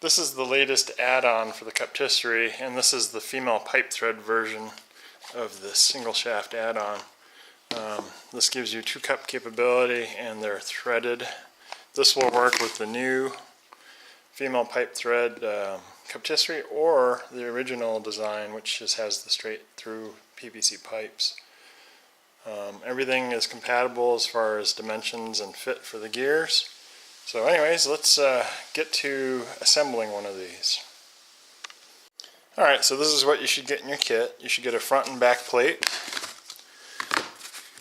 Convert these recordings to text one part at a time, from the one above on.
This is the latest add-on for the Cuptisserie, and this is the female pipe thread version of the single shaft add-on. This gives you 2 cup capability and they're threaded. This will work with the new female pipe thread Cuptisserie or the original design, which just has the straight through PVC pipes. Everything is compatible as far as dimensions and fit for the gears. So anyways, let's get to assembling one of these. Alright, so this is what you should get in your kit. You should get a front and back plate,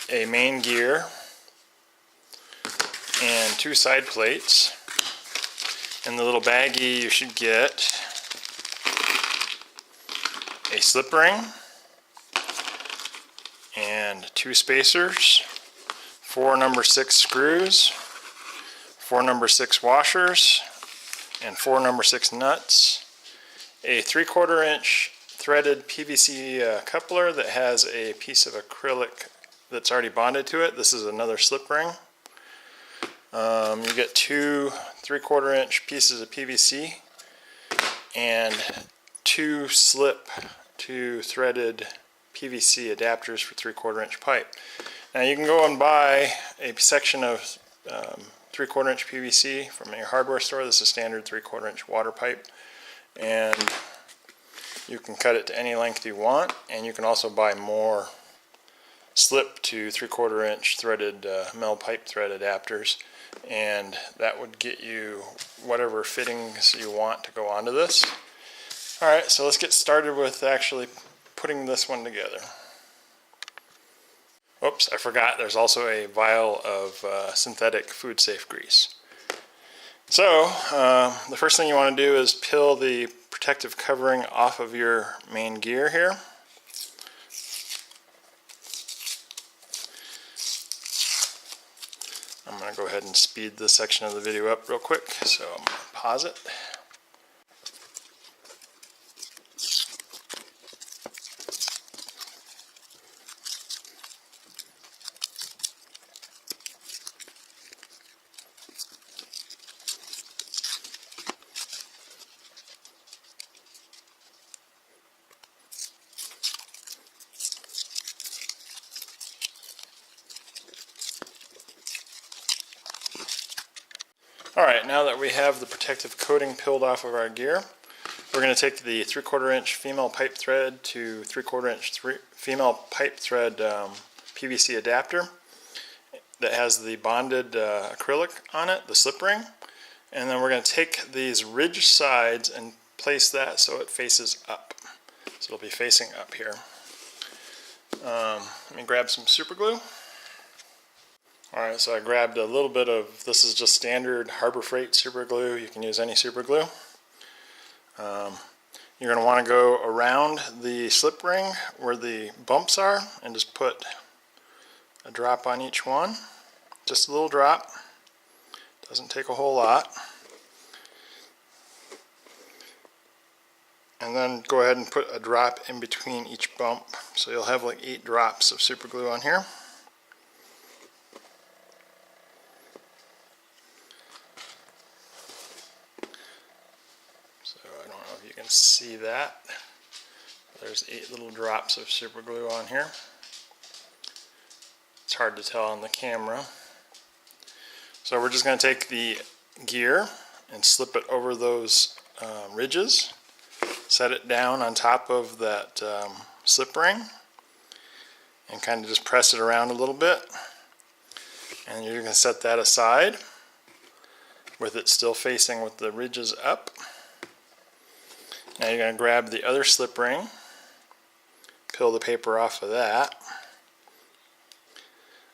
a main gear, and 2 side plates. In the little baggie you should get a slip ring and 2 spacers, 4 number 6 screws, 4 number 6 washers, and 4 number 6 nuts, a 3/4 inch threaded PVC coupler that has a piece of acrylic that's already bonded to it. This is another slip ring. You get 2 3/4 inch pieces of PVC and 2 threaded PVC adapters for 3/4 inch pipe. Now you can go and buy a section of 3/4 inch PVC from your hardware store. This is standard 3/4 inch water pipe, and you can cut it to any length you want, and you can also buy more slip to 3/4 inch threaded metal pipe thread adapters, and that would get you whatever fittings you want to go onto this. Alright, so let's get started with actually putting this one together. Oops, I forgot there's also a vial of synthetic food safe grease. So the first thing you want to do is peel the protective covering off of your main gear here. I'm going to go ahead and speed this section of the video up real quick, so I'm going to pause it. Alright, now that we have the protective coating peeled off of our gear, we're going to take the 3/4 inch female pipe thread to 3/4 inch female pipe thread PVC adapter that has the bonded acrylic on it, the slip ring, and then we're going to take these ridge sides and place that so it faces up. So it'll be facing up here. Let me grab some super glue. Alright, so I grabbed a little bit of, this is just standard Harbor Freight super glue. You can use any super glue. You're going to want to go around the slip ring where the bumps are and just put a drop on each one. Just a little drop. Doesn't take a whole lot. And then go ahead and put a drop in between each bump. So you'll have like 8 drops of super glue on here. You can see that. There's 8 little drops of super glue on here. It's hard to tell on the camera. So we're just going to take the gear and slip it over those ridges, set it down on top of that slip ring, and kind of just press it around a little bit. And you're going to set that aside with it still facing with the ridges up. Now you're going to grab the other slip ring, peel the paper off of that.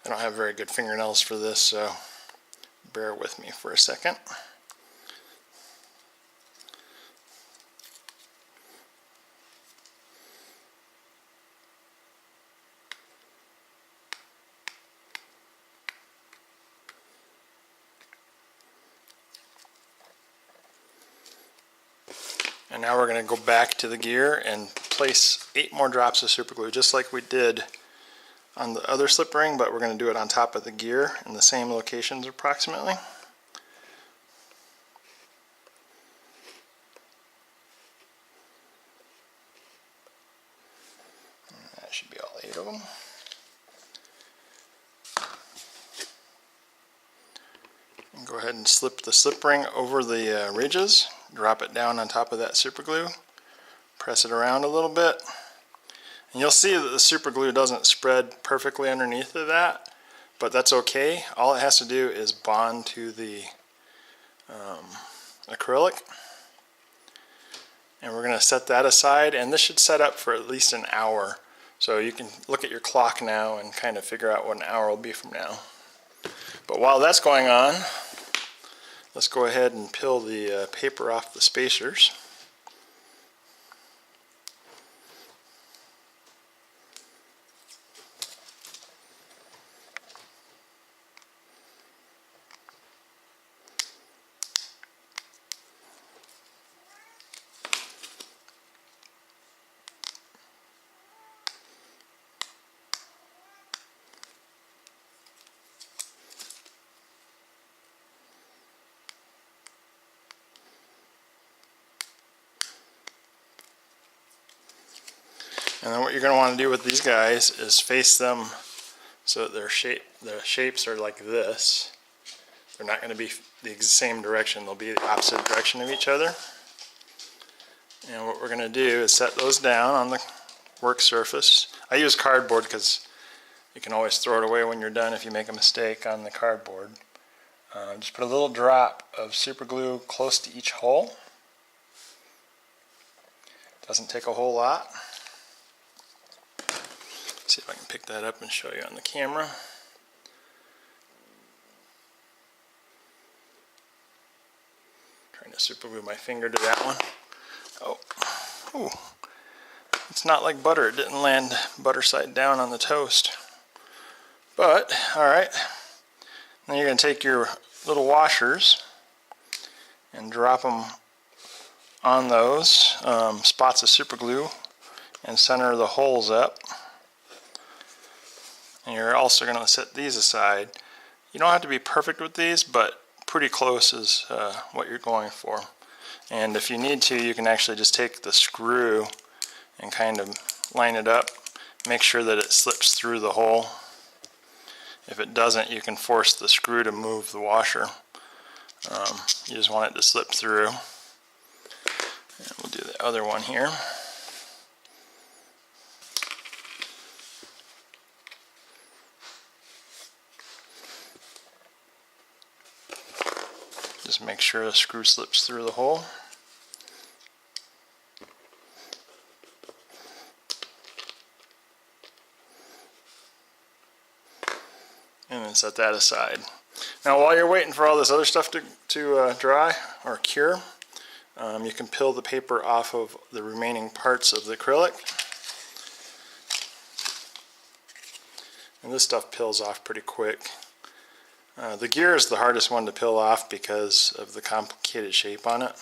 I don't have very good fingernails for this, so bear with me for a second. And now we're going to go back to the gear and place 8 more drops of super glue, just like we did on the other slip ring, but we're going to do it on top of the gear in the same locations approximately. them. And go ahead and slip the slip ring over the ridges, drop it down on top of that super glue, press it around a little bit, and you'll see that the super glue doesn't spread perfectly underneath of that, but that's okay. All it has to do is bond to the acrylic. And we're going to set that aside, and this should set up for at least an hour. So you can look at your clock now and kind of figure out what an hour will be from now. But while that's going on, let's go ahead and peel the paper off the spacers. And then what you're going to want to do with these guys is face them so that their shapes are like this. They're not going to be the same direction, they'll be the opposite direction of each other. And what we're going to do is set those down on the work surface. I use cardboard because you can always throw it away when you're done if you make a mistake on the cardboard. Just put a little drop of super glue close to each hole. Doesn't take a whole lot. See if I can pick that up and show you on the camera. Trying to super glue my finger to that one. Oh, ooh. It's not like butter. It didn't land butter side down on the toast. But, alright. Then you're going to take your little washers and drop them on those spots of super glue and center the holes up. And you're also going to set these aside. You don't have to be perfect with these, but pretty close is what you're going for. And if you need to, you can actually just take the screw and kind of line it up. Make sure that it slips through the hole. If it doesn't, you can force the screw to move the washer. You just want it to slip through. And we'll do the other one here. Just make sure the screw slips through the hole. And then set that aside. Now while you're waiting for all this other stuff to dry or cure, you can peel the paper off of the remaining parts of the acrylic. And this stuff peels off pretty quick. The gear is the hardest one to peel off because of the complicated shape on it.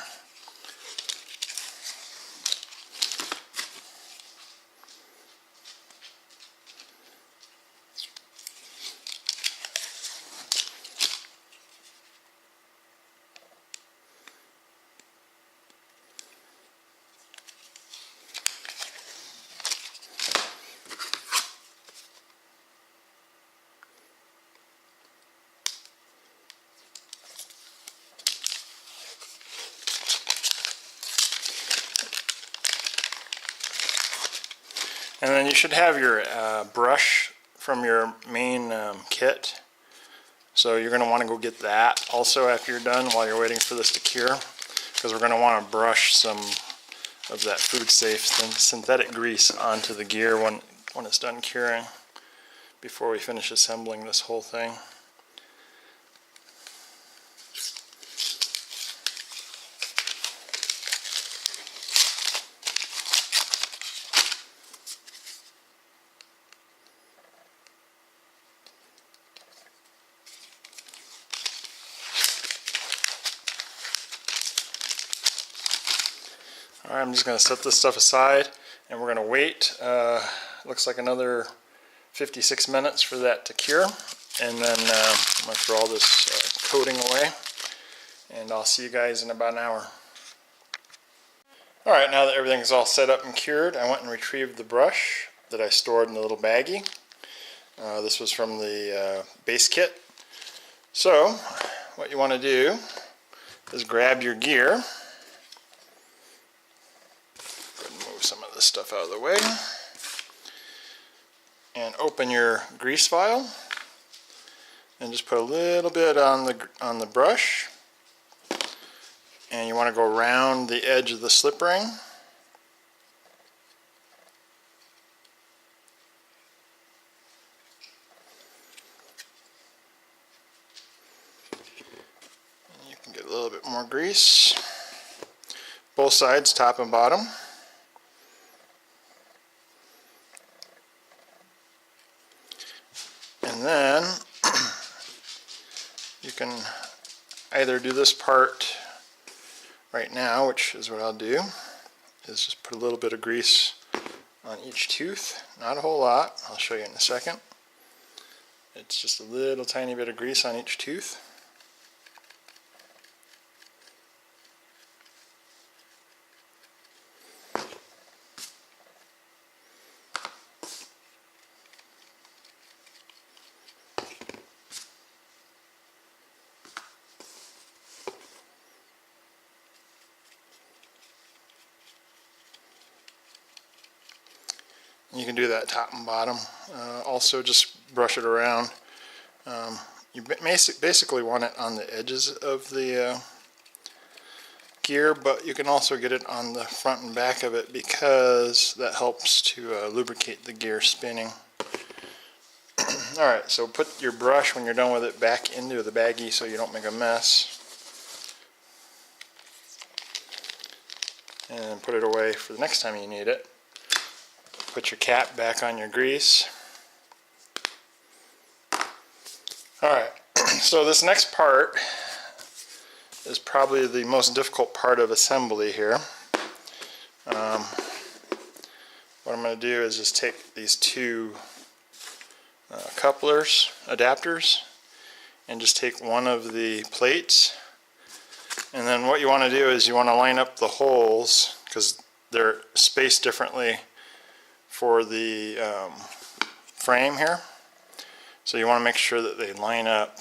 And then you should have your brush from your main kit. So you're going to want to go get that also after you're done while you're waiting for this to cure. Because we're going to want to brush some of that food safe synthetic grease onto the gear when it's done curing before we finish assembling this whole thing. Alright, I'm just going to set this stuff aside and we're going to wait, looks like another 56 minutes for that to cure, and then I'm going to throw all this coating away and I'll see you guys in about an hour. Alright, now that everything's all set up and cured, I went and retrieved the brush that I stored in the little baggie. This was from the base kit. So what you want to do is grab your gear. Go ahead and move some of this stuff out of the way. And open your grease vial. And just put a little bit on the brush. And you want to go around the edge of the slip ring. And you can get a little bit more grease. Both sides, top and bottom. And then you can either do this part right now, which is what I'll do, is just put a little bit of grease on each tooth. Not a whole lot. I'll show you in a second. It's just a little tiny bit of grease on each tooth. You can do that top and bottom. Also just brush it around. You basically want it on the edges of the gear, but you can also get it on the front and back of it because that helps to lubricate the gear spinning. Alright, so put your brush when you're done with it back into the baggie so you don't make a mess. And put it away for the next time you need it. Put your cap back on your grease. Alright, so this next part is probably the most difficult part of assembly here. What I'm going to do is just take these two couplers, adapters, and just take one of the plates. And then what you want to do is you want to line up the holes because they're spaced differently for the frame here. So you want to make sure that they line up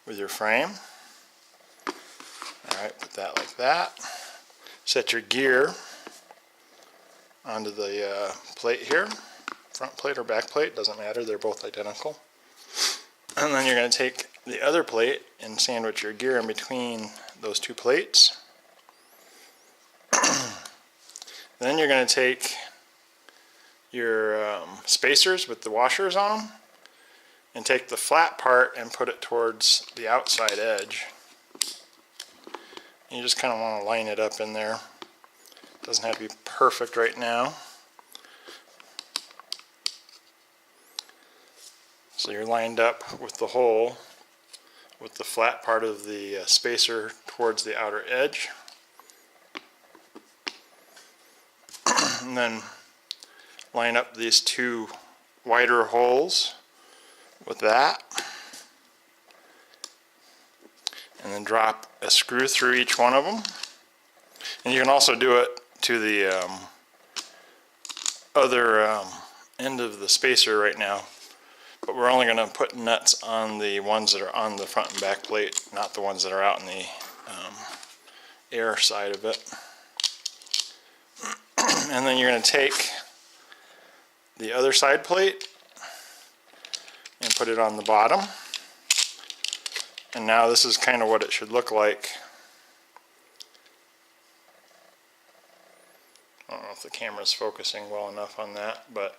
with your frame. Alright, put that like that. Set your gear onto the plate here. Front plate or back plate, doesn't matter, they're both identical. And then you're going to take the other plate and sandwich your gear in between those two plates. Then you're going to take your spacers with the washers on them and take the flat part and put it towards the outside edge. You just kind of want to line it up in there. It doesn't have to be perfect right now. So you're lined up with the hole with the flat part of the spacer towards the outer edge. And then line up these two wider holes with that, and then drop a screw through each one of them. And you can also do it to the other end of the spacer right now, but we're only going to put nuts on the ones that are on the front and back plate, not the ones that are out in the air side of it. And then you're going to take the other side plate and put it on the bottom. And now this is kind of what it should look like. I don't know if the camera's focusing well enough on that, but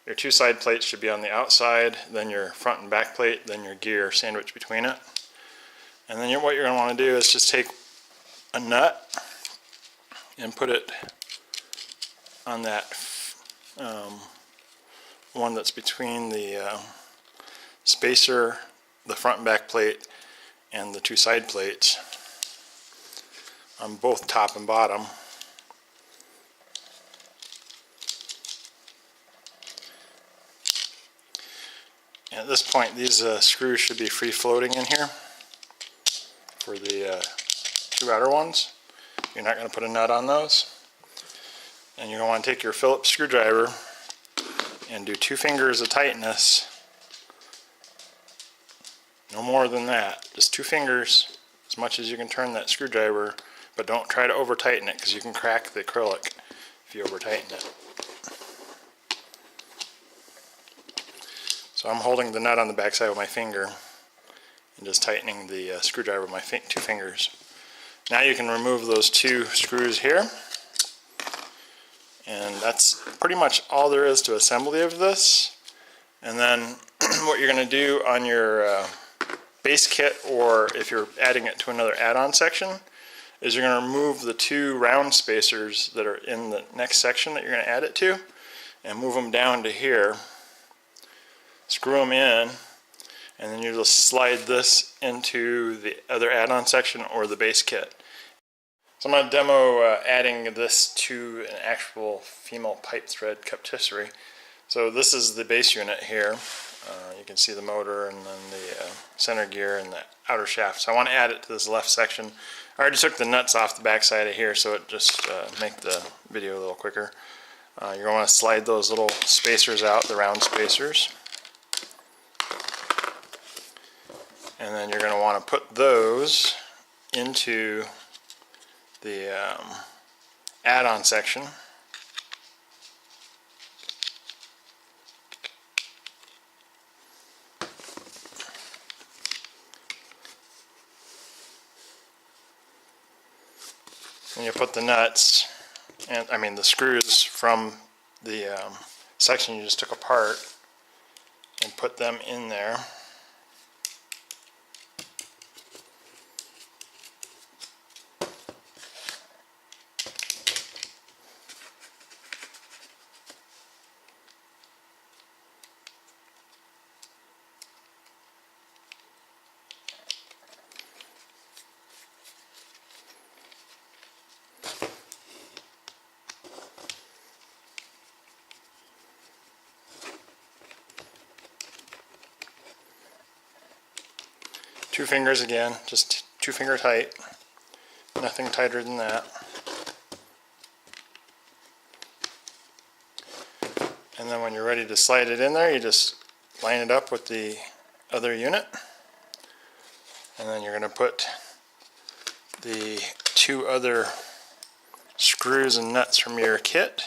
your two side plates should be on the outside, then your front and back plate, then your gear sandwiched between it. And then what you're going to want to do is just take a nut and put it on that one that's between the spacer, the front and back plate, and the two side plates on both top and bottom. And at this point, these screws should be free floating in here for the two outer ones. You're not going to put a nut on those. And you're going to want to take your Phillips screwdriver and do 2 fingers of tightness. No more than that, just 2 fingers, as much as you can turn that screwdriver, but don't try to over tighten it because you can crack the acrylic if you over tighten it. So I'm holding the nut on the back side with my finger and just tightening the screwdriver with my 2 fingers. Now you can remove those 2 screws here, and that's pretty much all there is to assembly of this. And then what you're going to do on your base kit, or if you're adding it to another add-on section, is you're going to remove the 2 round spacers that are in the next section that you're going to add it to, and move them down to here, screw them in, and then you just slide this into the other add-on section or the base kit. So I'm going to demo adding this to an actual female pipe thread cuptisserie. So this is the base unit here. You can see the motor and then the center gear and the outer shaft. So I want to add it to this left section. I already took the nuts off the back side of here, so it just make the video a little quicker. You're going to want to slide those little spacers out, the round spacers. And then you're going to want to put those into the add-on section. And you put the nuts, and I mean the screws from the section you just took apart, and put them in there. Two fingers again, just 2 finger tight, nothing tighter than that. And then when you're ready to slide it in there, you just line it up with the other unit. And then you're going to put the 2 other screws and nuts from your kit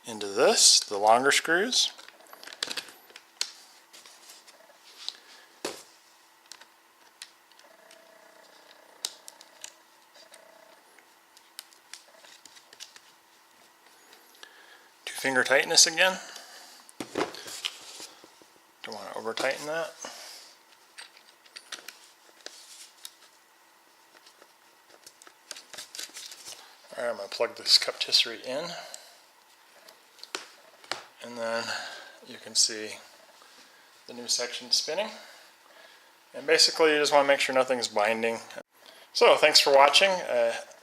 into this, the longer screws. Finger tightness again. Don't want to over tighten that. Alright, I'm going to plug this cuptisserie in, and then you can see the new section spinning. And basically you just want to make sure nothing's binding. So thanks for watching.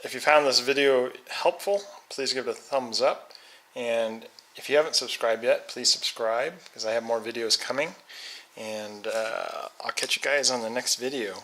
If you found this video helpful, please give it a thumbs up. And if you haven't subscribed yet, please subscribe because I have more videos coming. And I'll catch you guys on the next video.